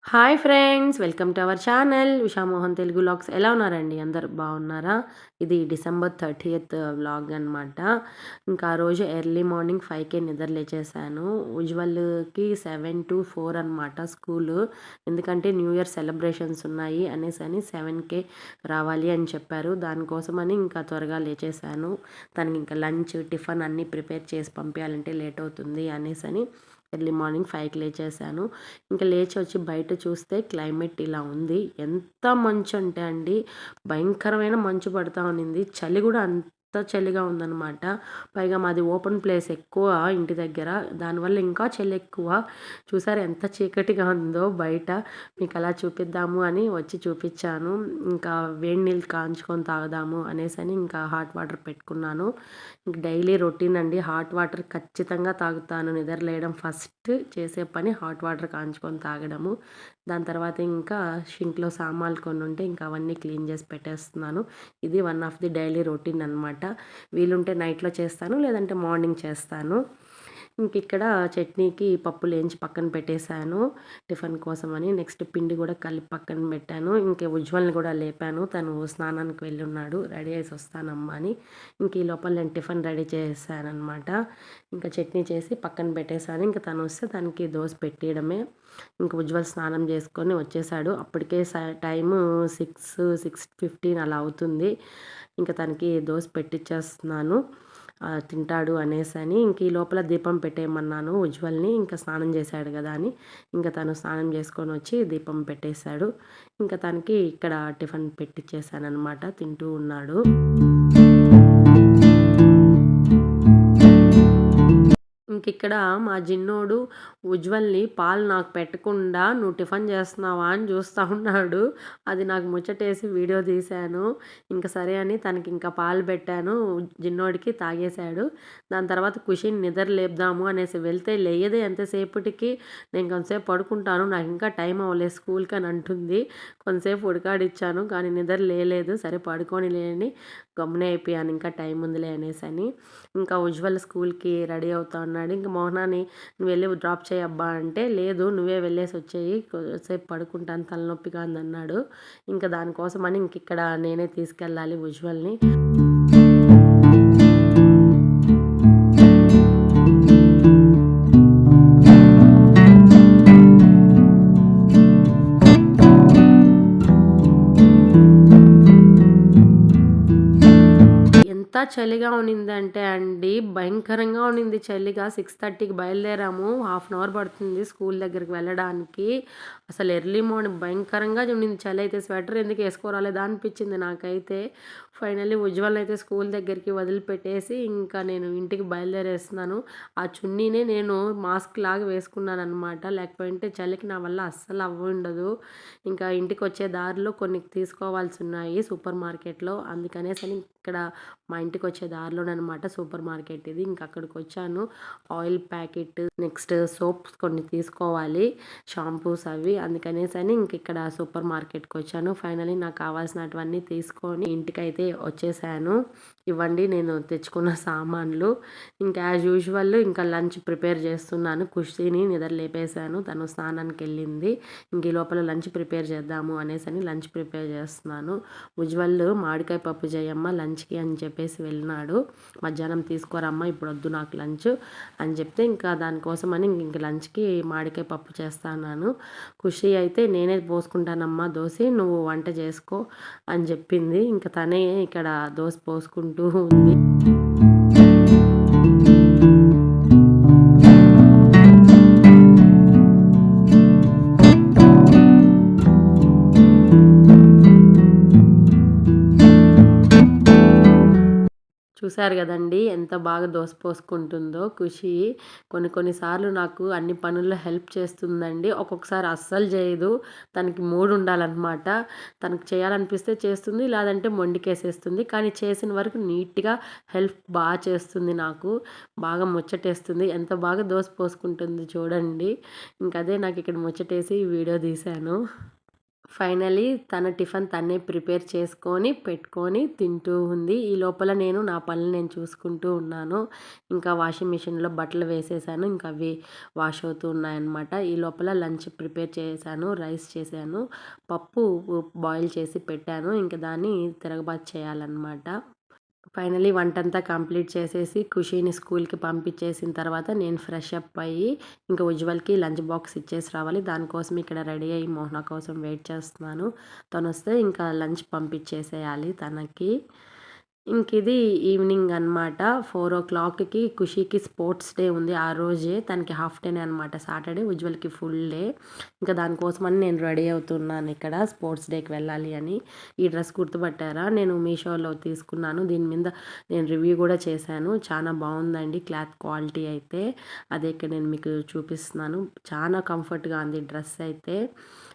Hi friends! Welcome to our channel ఉషామోహన్ Telugu vlogs. ఎలా ఉన్నారండి? అందరూ బాగున్నారా? ఇది డిసెంబర్ 30th వ్లాగ్ అనమాట. ఇంకా ఆ రోజు ఎర్లీ మార్నింగ్ 5కే నిద్ర లేచేసాను. ఉజ్వల్‌కి 7 to 4 అనమాట స్కూలు. ఎందుకంటే న్యూ ఇయర్ సెలబ్రేషన్స్ ఉన్నాయి అనేసని 7కే రావాలి అని చెప్పారు. దానికోసమని ఇంకా త్వరగా లేచేసాను. తనకి ఇంకా లంచ్, టిఫిన్ అన్నీ ప్రిపేర్ చేసి పంపించాలంటే లేట్ అవుతుంది అనేసని ఎర్లీ మార్నింగ్ 5కి లేచేసాను. ఇంకా లేచి వచ్చి బయట చూస్తే క్లైమేట్ ఇలా ఉంది. ఎంత మంచు అంటే అండి, భయంకరమైన మంచు పడతా ఉన్నింది. చలి కూడా అంత చలిగా ఉందనమాట. పైగా మాది ఓపెన్ ప్లేస్ ఎక్కువ ఇంటి దగ్గర. దానివల్ల ఇంకా చలి ఎక్కువ. చూసారా ఎంత చీకటిగా ఉందో బయట. మీకు అలా చూపిద్దాము అని వచ్చి చూపించాను. ఇంకా వేడి నీళ్ళు కాంచుకొని తాగుదాము అనేసని ఇంకా హాట్ వాటర్ పెట్టుకున్నాను. ఇంక డైలీ రొటీన్ అండి. హాట్ వాటర్ ఖచ్చితంగా తాగుతాను. నిద్ర లేయడం ఫస్ట్ చేసే పని హాట్ వాటర్ కాంచుకొని తాగడము. దాని తర్వాత ఇంకా షింక్‌లో సామాన్లు కొన్ని ఉంటే ఇంకా అవన్నీ క్లీన్ చేసి పెట్టేస్తున్నాను. ఇది one of the daily routine అనమాట. వీలుంటే నైట్‌లో చేస్తాను. లేదంటే మార్నింగ్ చేస్తాను. ఇంకిక్కడ చట్నీకి పప్పులేంచి పక్కన పెట్టేశాను టిఫిన్ కోసమని. నెక్స్ట్ పిండి కూడా కలిపి పక్కన పెట్టాను. ఇంక ఉజ్వల్‌ని కూడా లేపాను. తను స్నానానికి వెళ్ళున్నాడు. రెడీ అయ్యేసి వస్తానమ్మా అని. ఇంక ఈ లోపల నేను టిఫిన్ రెడీ చేశాననమాట. ఇంకా చట్నీ చేసి పక్కన పెట్టేశాను. ఇంక తను వస్తే తనకి దోస పెట్టేయడమే. ఇంక ఉజ్వల్ స్నానం చేసుకొని వచ్చేసాడు. అప్పటికే టైము 6:15 అలా అవుతుంది. ఇంక తనకి దోస పెట్టిచ్చేస్తున్నాను. తింటాడు అనేసని. ఇంక ఈ లోపల దీపం పెట్టేయమన్నాను ఉజ్వల్‌ని. ఇంకా స్నానం చేశాడు కదా అని. ఇంకా తను స్నానం చేసుకొని వచ్చి దీపం పెట్టేశాడు. ఇంకా తనకి ఇక్కడ టిఫిన్ పెట్టిచ్చేసాననమాట. తింటూ ఉన్నాడు. ఇంకిక్కడ మా జిన్నోడు ఉజ్వల్‌ని పాలు నాకు పెట్టకుండా "నువ్వు టిఫిన్ చేస్తున్నావా?" అని చూస్తా ఉన్నాడు. అది నాకు ముచ్చటేసి వీడియో తీశాను. ఇంక సరే అని తనకింకా పాలు పెట్టాను. జిన్నోడికి తాగేశాడు. దాని తర్వాత ఖుషిని నిద్ర లేపుదాము అనేసి వెళ్తే లేయదే ఎంతసేపటికి. నేను కొంతసేపు పడుకుంటాను. నాకింకా టైం అవ్వలేదు స్కూల్‌కి అని అంటుంది. కొంతసేపు ఉడకాడిచ్చాను కానీ నిద్ర లేయలేదు. సరే పడుకోనిలే అని గమ్మునే అయిపోయాను. ఇంకా టైం ఉందిలే అనేసని. ఇంకా ఉజ్వల్ స్కూల్‌కి రెడీ అవుతా ఉన్నాడు. ఇంక మోహనాని "నువ్వు వెళ్ళి డ్రాప్ చేయబ్బా" అంటే లేదు నువ్వే వెళ్ళేసి వచ్చేయి కొద్దిసేపు పడుకుంటాను తలనొప్పిగా ఉందన్నాడు. ఇంకా దానికోసమని ఇంకిక్కడ నేనే తీసుకెళ్ళాలి ఉజ్వల్‌ని. ఎంత చలిగా ఉన్నిందంటే అండి, భయంకరంగా ఉన్నింది చలిగా. 6:30కి బయలుదేరాము. హాఫ్ అన్ అవర్ పడుతుంది స్కూల్ దగ్గరికి వెళ్ళడానికి. అసలు ఎర్లీ మార్నింగ్ భయంకరంగా ఉన్నింది చలైతే. స్వెటర్ ఎందుకు ఏసుకోరాలేదా అనిపించింది నాకైతే. ఫైనల్లీ ఉజ్వల్‌ని అయితే స్కూల్ దగ్గరికి వదిలిపెట్టేసి ఇంకా నేను ఇంటికి బయలుదేరేస్తున్నాను. ఆ చున్నీనే నేను మాస్క్ లాగా వేసుకున్నాననమాట. లేకపోయింటే చలికి నా వల్ల అస్సలు అవ్వుండదు. ఇంకా ఇంటికొచ్చే దారిలో కొన్ని తీసుకోవాల్సున్నాయి సూపర్ మార్కెట్‌లో. అందుకనేసని ఇక్కడ మా ఇంటికొచ్చే దారిలోననమాట సూపర్ మార్కెట్ ఇది. ఇంక అక్కడికొచ్చాను. ఆయిల్ ప్యాకెట్, నెక్స్ట్ సోప్స్ కొన్ని తీసుకోవాలి. షాంపూస్ అవి. అందుకనేసని ఇంకిక్కడ సూపర్ మార్కెట్‌కొచ్చాను. ఫైనల్లీ నాకు కావాల్సినటువన్నీ తీసుకొని ఇంటికైతే వచ్చేసాను. ఇవ్వండి నేను తెచ్చుకున్న సామాన్లు. ఇంకా యాజ్ యూజువల్ ఇంకా లంచ్ ప్రిపేర్ చేస్తున్నాను. ఖుషీని నిద్ర లేపేశాను. తను స్నానానికెళ్ళింది. ఇంక ఈ లోపల లంచ్ ప్రిపేర్ చేద్దాము అనేసని లంచ్ ప్రిపేర్ చేస్తున్నాను. ఉజ్వల్ మామిడికాయ పప్పు చేయమ్మ లంచ్‌కి అని చెప్పేసి వెళ్ళినాడు. మధ్యాహ్నం తీసుకోరమ్మా ఇప్పుడొద్దు నాకు లంచ్ అని చెప్తే ఇంకా దానికోసమని ఇంక లంచ్‌కి మామిడికాయ పప్పు చేస్తాన్నాను. ఖుషి అయితే నేనే పోసుకుంటానమ్మా దోస నువ్వు వంట చేసుకో అని చెప్పింది. ఇంక తనే ఇక్కడ దోస పోసుకుంటూ ఉంది. చూసారు గదండీ! ఎంత బాగా దోస పోసుకుంటుందో ఖుషి. కొన్ని కొన్ని సార్లు నాకు అన్ని పనుల్లో హెల్ప్ చేస్తుందండి. ఒక్కొక్కసారి అస్సలు జేయదు. తనకి మూడుండాలనమాట. తనకు చేయాలనిపిస్తే చేస్తుంది. లేదంటే మొండికేసేస్తుంది. కానీ చేసిన వరకు నీట్‌గా హెల్ప్ చేస్తుంది నాకు. బాగా ముచ్చటేస్తుంది. ఎంత బాగా దోస పోసుకుంటుంది చూడండి. ఇంకదే నాకిక్కడ ముచ్చటేసి వీడియో తీశాను. ఫైనలీ తన టిఫిన్ తనే ప్రిపేర్ చేసుకొని, పెట్టుకొని తింటూ ఉంది. ఈ లోపల నేను నా పనులు నేను చూసుకుంటూ ఉన్నాను. ఇంకా వాషింగ్ మిషన్‌లో బట్టలు వేసేసాను. ఇంకా అవి వాష్ అవుతూ ఉన్నాయన్నమాట. ఈ లోపల లంచ్ ప్రిపేర్ చేశాను. రైస్ చేశాను. పప్పు బాయిల్ చేసి పెట్టాను. ఇంక దాన్ని తిరగబాతు చేయాలన్నమాట. ఫైనలీ వంటంతా కంప్లీట్ చేసేసి ఖుషీని స్కూల్‌కి పంపించేసిన తర్వాత నేను ఫ్రెష్ అప్ అయ్యి ఇంకా ఉజ్వల్‌కి లంచ్ బాక్స్ ఇచ్చేసి రావాలి. దానికోసం ఇక్కడ రెడీ అయ్యి మోహన కోసం వెయిట్ చేస్తున్నాను. తనొస్తే ఇంకా లంచ్ పంపించేసేయాలి తనకి. ఇంకిది ఈవినింగ్ అనమాట. 4:00కి ఖుషీకి స్పోర్ట్స్ డే ఉంది. ఆ రోజే తనకి హాఫ్ డేనే అనమాట సాటర్డే. ఉజ్వల్‌కి full day. ఇంకా దానికోసమని నేను రెడీ అవుతున్నాను ఇక్కడ స్పోర్ట్స్ డేకి వెళ్ళాలి అని. ఈ డ్రెస్ గుర్తుపట్టారా? నేను మీషోలో తీసుకున్నాను. దీని మీద నేను రివ్యూ కూడా చేశాను. చాలా బాగుందండి క్లాత్ క్వాలిటీ అయితే. అదే ఇక్కడ నేను మీకు చూపిస్తున్నాను. చాలా కంఫర్ట్‌గా ఉంది డ్రెస్ అయితే.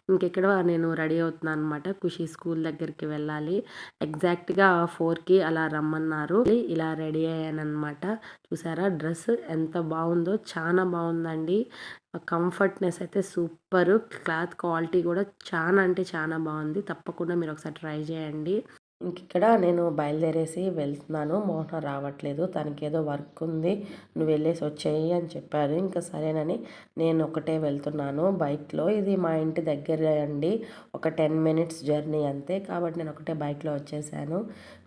ఇంకెక్కడ నేను రెడీ అవుతున్నాను అనమాట. ఖుషీ స్కూల్ దగ్గరికి వెళ్ళాలి. ఎగ్జాక్ట్‌గా 4కి అలా రమ్మన్నారు. ఇలా రెడీ అయ్యాననమాట. చూసారా డ్రెస్ ఎంత బాగుందో, చాలా బాగుందండి. కంఫర్ట్‌నెస్ అయితే సూపరు. క్లాత్ క్వాలిటీ కూడా చాలా అంటే చాలా బాగుంది. తప్పకుండా మీరు ఒకసారి ట్రై చేయండి. ఇంకిక్కడ నేను బయలుదేరేసి వెళ్తున్నాను. మోహన రావట్లేదు. తనకేదో వర్క్ ఉంది. నువ్వు వెళ్ళేసి వచ్చేయి అని చెప్పారు. ఇంకా సరేనని నేను ఒకటే వెళ్తున్నాను బైక్‌లో. ఇది మా ఇంటి దగ్గరే అండి. ఒక 10 మినిట్స్ జర్నీ అంతే. కాబట్టి నేను ఒకటే బైక్‌లో వచ్చేసాను.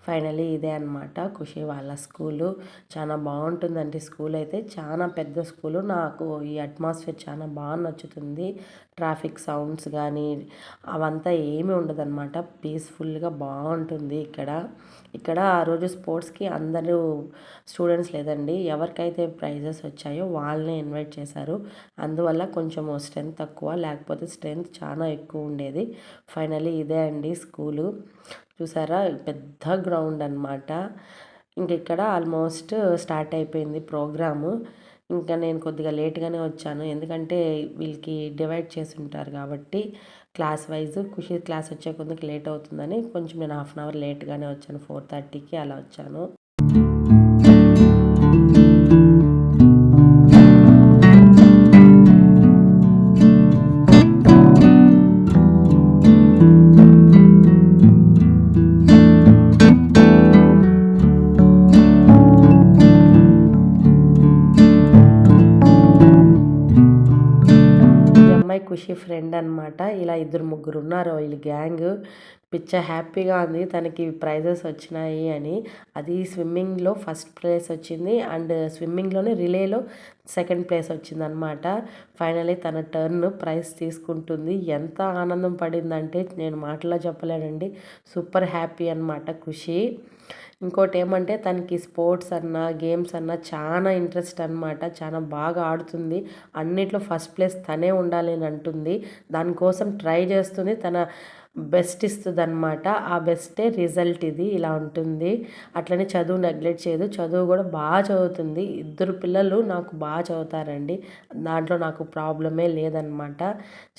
ఫైనలీ ఇదే అనమాట ఖుషి వాళ్ళ స్కూలు. చాలా బాగుంటుందండి స్కూల్ అయితే. చాలా పెద్ద స్కూలు. నాకు ఈ అట్మాస్ఫియర్ చాలా బాగా నచ్చుతుంది. ట్రాఫిక్ సౌండ్స్ కానీ అవంతా ఏమీ ఉండదన్నమాట. పీస్ఫుల్గా బాగుంటుంది ఇక్కడ. ఇక్కడ ఆ రోజు స్పోర్ట్స్‌కి అందరూ స్టూడెంట్స్ లేదండి. ఎవరికైతే ప్రైజెస్ వచ్చాయో వాళ్ళనే ఇన్వైట్ చేశారు. అందువల్ల కొంచెం స్ట్రెంత్ తక్కువ. లేకపోతే స్ట్రెంత్ చాలా ఎక్కువ ఉండేది. ఫైనలీ ఇదే అండి స్కూలు. చూసారా పెద్ద గ్రౌండ్ అనమాట. ఇంక ఇక్కడ ఆల్మోస్ట్ స్టార్ట్ అయిపోయింది ప్రోగ్రాము. ఇంకా నేను కొద్దిగా లేట్‌గానే వచ్చాను. ఎందుకంటే వీళ్ళకి డివైడ్ చేసి ఉంటారు కాబట్టి క్లాస్ వైస్ ఖుషి క్లాస్ వచ్చే కొద్దికి లేట్ అవుతుందని కొంచెం నేను హాఫ్ అన్ అవర్ లేట్‌గానే వచ్చాను. 4:30కి అలా వచ్చాను. ఖుషి ఫ్రెండ్ అనమాట. ఇలా ఇద్దరు ముగ్గురు ఉన్నారు వీళ్ళు గ్యాంగ్. పిచ్చ హ్యాపీగా ఉంది తనకి ప్రైజెస్ వచ్చినాయి అని. అది స్విమ్మింగ్‌లో ఫస్ట్ ప్లేస్ వచ్చింది. అండ్ స్విమ్మింగ్‌లోనే రిలేలో సెకండ్ ప్లేస్ వచ్చిందనమాట. ఫైనలీ తన టర్న్ ప్రైజ్ తీసుకుంటుంది. ఎంత ఆనందం పడిందంటే నేను మాటల్లో చెప్పలేనండి. సూపర్ హ్యాపీ అనమాట ఖుషి. ఇంకోటి ఏమంటే తనకి స్పోర్ట్స్ అన్నా గేమ్స్ అన్నా చాలా ఇంట్రెస్ట్ అనమాట. చాలా బాగా ఆడుతుంది. అన్నిట్లో ఫస్ట్ ప్లేస్ తనే ఉండాలి అని అంటుంది. దానికోసం ట్రై చేస్తుంది. తన బెస్ట్ ఇస్తుందన్నమాట. ఆ బెస్టే రిజల్ట్ ఇది ఇలా ఉంటుంది. అట్లనే చదువు నెగ్లెక్ట్ చేయదు. చదువు కూడా బాగా చదువుతుంది. ఇద్దరు పిల్లలు నాకు బాగా చదువుతారండి. దాంట్లో నాకు ప్రాబ్లమే లేదనమాట.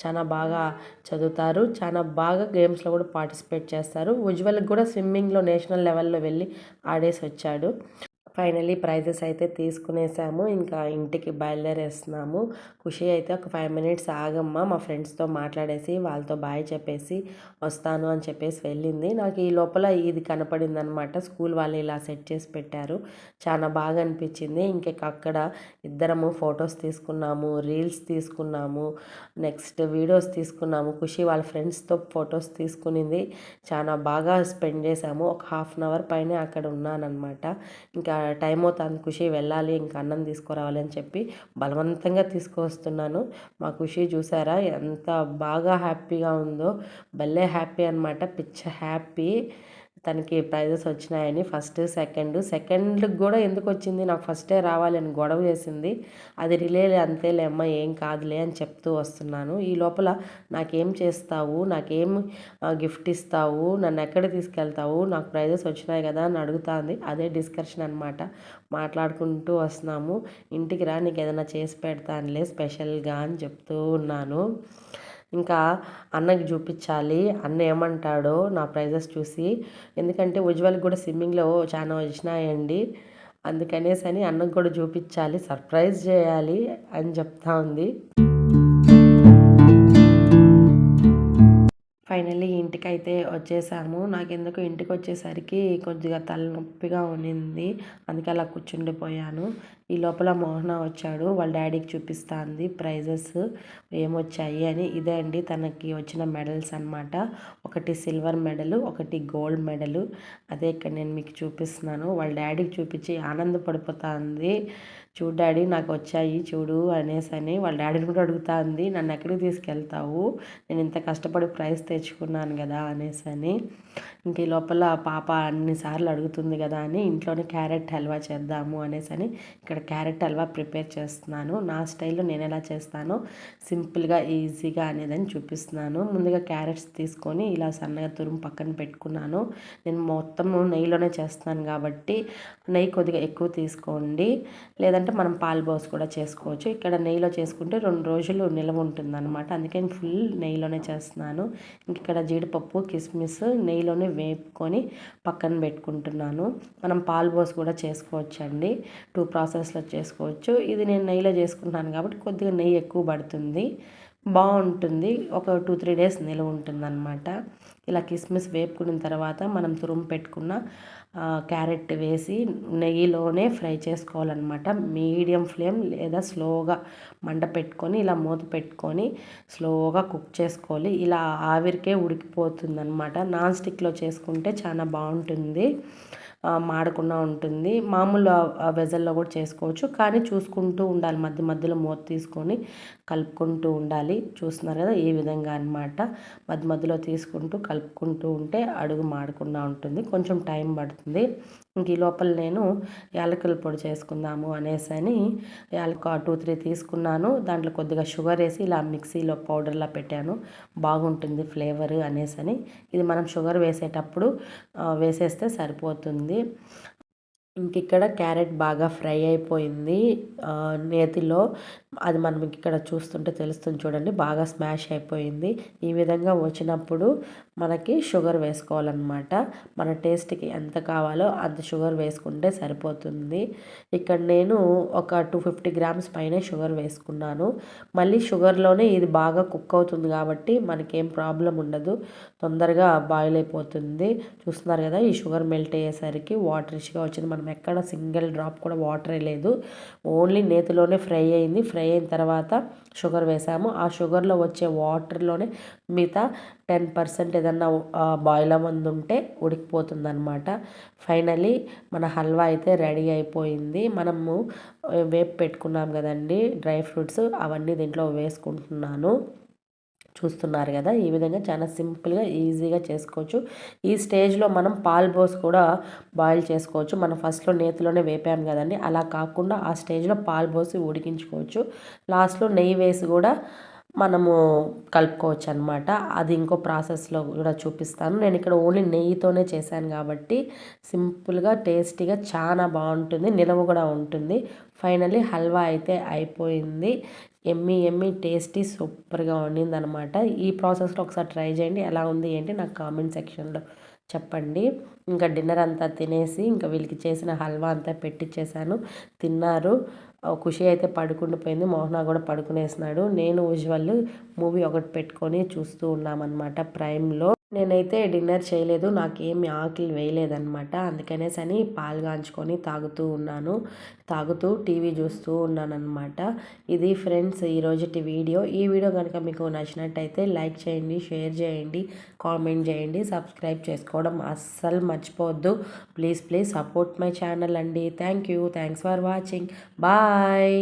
చాలా బాగా చదువుతారు. చాలా బాగా గేమ్స్లో కూడా పార్టిసిపేట్ చేస్తారు. ఉజ్వల్కి కూడా స్విమ్మింగ్లో నేషనల్ లెవెల్లో వెళ్ళి ఆడేసి వచ్చాడు. ఫైనలీ ప్రైజెస్ అయితే తీసుకునేసాము. ఇంకా ఇంటికి బయలుదేరేస్తున్నాము. ఖుషి అయితే ఒక 5 మినిట్స్ ఆగమ్మా మా ఫ్రెండ్స్తో మాట్లాడేసి వాళ్ళతో బాయ్ చెప్పేసి వస్తాను అని చెప్పేసి వెళ్ళింది. నాకు ఈ లోపల ఇది కనపడింది అనమాట. స్కూల్ వాళ్ళు ఇలా సెట్ చేసి పెట్టారు. చాలా బాగా అనిపించింది. అక్కడ ఇద్దరము ఫొటోస్ తీసుకున్నాము, రీల్స్ తీసుకున్నాము, నెక్స్ట్ వీడియోస్ తీసుకున్నాము. ఖుషి వాళ్ళ ఫ్రెండ్స్తో ఫొటోస్ తీసుకునింది. చాలా బాగా స్పెండ్ చేసాము. ఒక హాఫ్ అన్ అవర్ పైనే అక్కడ ఉన్నానన్నమాట. ఇంకా టైం అవుతుంది ఖుషి వెళ్ళాలి, ఇంకా అన్నం తీసుకురావాలి అని చెప్పి బలవంతంగా తీసుకొస్తున్నాను. మా ఖుషి చూసారా ఎంత బాగా హ్యాపీగా ఉందో. భలే హ్యాపీ అనమాట. పిచ్చ హ్యాపీ. తనకి ప్రైజెస్ వచ్చినాయని సెకండ్కి కూడా ఎందుకు వచ్చింది, నాకు ఫస్టే రావాలి అని గొడవ చేసింది. అది రిలేలే అంతేలే అమ్మ ఏం కాదులే అని చెప్తూ వస్తున్నాను. ఈ లోపల నాకేం చేస్తావు, నాకేం గిఫ్ట్ ఇస్తావు, నన్ను ఎక్కడ తీసుకెళ్తావు, నాకు ప్రైజెస్ వచ్చినాయి కదా అని అడుగుతుంది. అదే డిస్కషన్ అనమాట. మాట్లాడుకుంటూ వస్తున్నాము. ఇంటికి రా నీకు ఏదైనా చేసి పెడతానులే స్పెషల్గా అని చెప్తూ ఉన్నాను. ఇంకా అన్నకి చూపించాలి అన్న ఏమంటాడో నా ప్రైజెస్ చూసి. ఎందుకంటే ఉజ్వల్కి కూడా స్విమ్మింగ్లో చాలా వచ్చినాయండి. అందుకనేసని అన్నకు కూడా చూపించాలి, సర్ప్రైజ్ చేయాలి అని చెప్తా ఉంది. ఫైనల్లీ ఇంటికైతే వచ్చేసాము. నాకెందుకో ఇంటికొచ్చేసరికి కొద్దిగా తలనొప్పిగా ఉన్నింది. అందుకే అలా కూర్చుండిపోయాను. ఈ లోపల మోహన వచ్చాడు. వాళ్ళ డాడీకి చూపిస్తాంది ప్రైజెస్ ఏమొచ్చాయి అని. ఇదే అండి తనకి వచ్చిన మెడల్స్ అనమాట. ఒకటి సిల్వర్ మెడలు, ఒకటి గోల్డ్ మెడలు. అదే ఇక్కడ నేను మీకు చూపిస్తున్నాను. వాళ్ళ డాడీకి చూపించి ఆనందపడిపోతుంది. చూడు డాడీ నాకు వచ్చాయి చూడు అనేసని. వాళ్ళ డాడీని కూడా అడుగుతుంది, నన్ను ఎక్కడికి తీసుకెళ్తావు, నేను ఇంత కష్టపడి ప్రైజ్ తెచ్చుకున్నాను కదా అనేసని. ఇంక ఈ లోపల పాప అన్నిసార్లు అడుగుతుంది కదా అని ఇంట్లోనే క్యారెట్ హల్వా చేద్దాము అనేసని ఇక్కడ క్యారెట్ హల్వా ప్రిపేర్ చేస్తున్నాను. నా స్టైల్లో నేను ఎలా చేస్తానో సింపుల్గా ఈజీగా అనేదని చూపిస్తున్నాను. ముందుగా క్యారెట్స్ తీసుకొని ఇలా సన్నగా తురుము పక్కన పెట్టుకున్నాను. నేను మొత్తం నెయ్యిలోనే చేస్తాను కాబట్టి నెయ్యి కొద్దిగా ఎక్కువ తీసుకోండి, లేదంటే మనం పాలు పోసి కూడా చేసుకోవచ్చు. ఇక్కడ నెయ్యిలో చేసుకుంటే 2 రోజులు నిల్వ ఉంటుందన్నమాట. అందుకే నేను ఫుల్ నెయ్యిలోనే చేస్తున్నాను. ఇంక ఇక్కడ జీడిపప్పు కిస్మిస్ నెయ్యిలోనే వేపుకొని పక్కన పెట్టుకుంటున్నాను. మనం పాలు పోసి కూడా చేసుకోవచ్చు అండి. 2 ప్రాసెస్లో చేసుకోవచ్చు. ఇది నేను నెయ్యిలో చేసుకుంటున్నాను కాబట్టి కొద్దిగా నెయ్యి ఎక్కువ పడుతుంది, బాగుంటుంది. ఒక 2-3 డేస్ నిల్వ ఉంటుందన్నమాట. ఇలా కిస్మిస్ వేపుకున్న తర్వాత మనం తురుము పెట్టుకున్న క్యారెట్ వేసి నెయ్యిలోనే ఫ్రై చేసుకోవాలన్నమాట. మీడియం ఫ్లేమ్ లేదా స్లోగా మంట పెట్టుకొని ఇలా మూత పెట్టుకొని స్లోగా కుక్ చేసుకోవాలి. ఇలా ఆవిరికే ఉడికిపోతుంది అనమాట. నాన్ స్టిక్లో చేసుకుంటే చాలా బాగుంటుంది, మాడకుండా ఉంటుంది. మామూలు వెజల్లో కూడా చేసుకోవచ్చు, కానీ చూసుకుంటూ ఉండాలి, మధ్య మధ్యలో మూత తీసుకొని కలుపుకుంటూ ఉండాలి. చూస్తున్నారు కదా ఈ విధంగా అనమాట. మధ్య మధ్యలో తీసుకుంటూ కలుపుకుంటూ ఉంటే అడుగు మాడకుండా ఉంటుంది, కొంచెం టైం పడుతుంది. ఇంక ఈ లోపల నేను యాలకుల పొడి చేసుకుందాము అనేసని యాలక 2-3 తీసుకున్నాను. దాంట్లో కొద్దిగా షుగర్ వేసి ఇలా మిక్సీలో పౌడర్లా పెట్టాను, బాగుంటుంది ఫ్లేవర్ అనేసని. ఇది మనం షుగర్ వేసేటప్పుడు వేసేస్తే సరిపోతుంది. ఇంక ఇక్కడ క్యారెట్ బాగా ఫ్రై అయిపోయింది నేతిలో. అది మనం ఇక్కడ చూస్తుంటే తెలుస్తుంది చూడండి, బాగా స్మాష్ అయిపోయింది. ఈ విధంగా వచ్చినప్పుడు మనకి షుగర్ వేసుకోవాలన్నమాట. మన టేస్ట్కి ఎంత కావాలో అంత షుగర్ వేసుకుంటే సరిపోతుంది. ఇక్కడ నేను ఒక 250 గ్రామ్స్ పైనే షుగర్ వేసుకున్నాను. మళ్ళీ షుగర్లోనే ఇది బాగా కుక్ అవుతుంది కాబట్టి మనకేం ప్రాబ్లం ఉండదు, తొందరగా బాయిల్ అయిపోతుంది. చూస్తున్నారు కదా ఈ షుగర్ మెల్ట్ అయ్యేసరికి వాటరిష్గా వచ్చింది. మనం ఎక్కడ సింగిల్ డ్రాప్ కూడా వాటరే లేదు, ఓన్లీ నేతిలోనే ఫ్రై అయింది. ఫ్రై అయిన తర్వాత షుగర్ వేసాము. ఆ షుగర్లో వచ్చే వాటర్లోనే మిగతా 10% ఏదన్నా బాయిల్ అవ్వంది ఉంటే ఉడికిపోతుంది అనమాట. ఫైనలీ మన హల్వా అయితే రెడీ అయిపోయింది. మనము వేపు పెట్టుకున్నాం కదండి డ్రై ఫ్రూట్స్, అవన్నీ దీంట్లో వేసుకుంటున్నాను. చూస్తున్నారు కదా ఈ విధంగా చాలా సింపుల్గా ఈజీగా చేసుకోవచ్చు. ఈ స్టేజ్లో మనం పాలు పోసి కూడా బాయిల్ చేసుకోవచ్చు. మనం ఫస్ట్లో నేతిలోనే వేపాం కదండి, అలా కాకుండా ఆ స్టేజ్లో పాలు పోసి ఉడికించుకోవచ్చు. లాస్ట్లో నెయ్యి వేసి కూడా మనము కలుపుకోవచ్చు అనమాట. అది ఇంకో ప్రాసెస్లో కూడా చూపిస్తాను. నేను ఇక్కడ ఓన్లీ నెయ్యితోనే చేశాను కాబట్టి సింపుల్గా టేస్టీగా చాలా బాగుంటుంది, నిలవ కూడా ఉంటుంది. ఫైనల్లీ హల్వా అయితే అయిపోయింది. ఎమ్మీ టేస్టీ సూపర్గా వండిందనమాట. ఈ ప్రాసెస్లో ఒకసారి ట్రై చేయండి, ఎలా ఉంది ఏంటి నాకు కామెంట్ సెక్షన్లో చెప్పండి. ఇంకా డిన్నర్ అంతా తినేసి ఇంకా వీళ్ళకి చేసిన హల్వా అంతా పెట్టించేసాను, తిన్నారు. ఖుషి అయితే పడుకుండిపోయింది, మోహన కూడా పడుకునేసినాడు. నేను యూజువల్ మూవీ ఒకటి పెట్టుకొని చూస్తూ ఉన్నామన్నమాట ప్రైమ్లో. నేనైతే డిన్నర్ చేయలేదు, నాకేమి ఆకలి వేయలేదన్నమాట. అందుకనేసని పాలు కాంచుకొని తాగుతూ టీవీ చూస్తూ ఉన్నానన్నమాట. ఇది ఫ్రెండ్స్ ఈరోజుటి వీడియో. ఈ వీడియో కనుక మీకు నచ్చినట్టయితే లైక్ చేయండి, షేర్ చేయండి, కామెంట్ చేయండి, సబ్స్క్రైబ్ చేసుకోవడం అస్సలు మర్చిపోవద్దు. ప్లీజ్ సపోర్ట్ మై ఛానల్ అండి. Thanks for watching. బాయ్.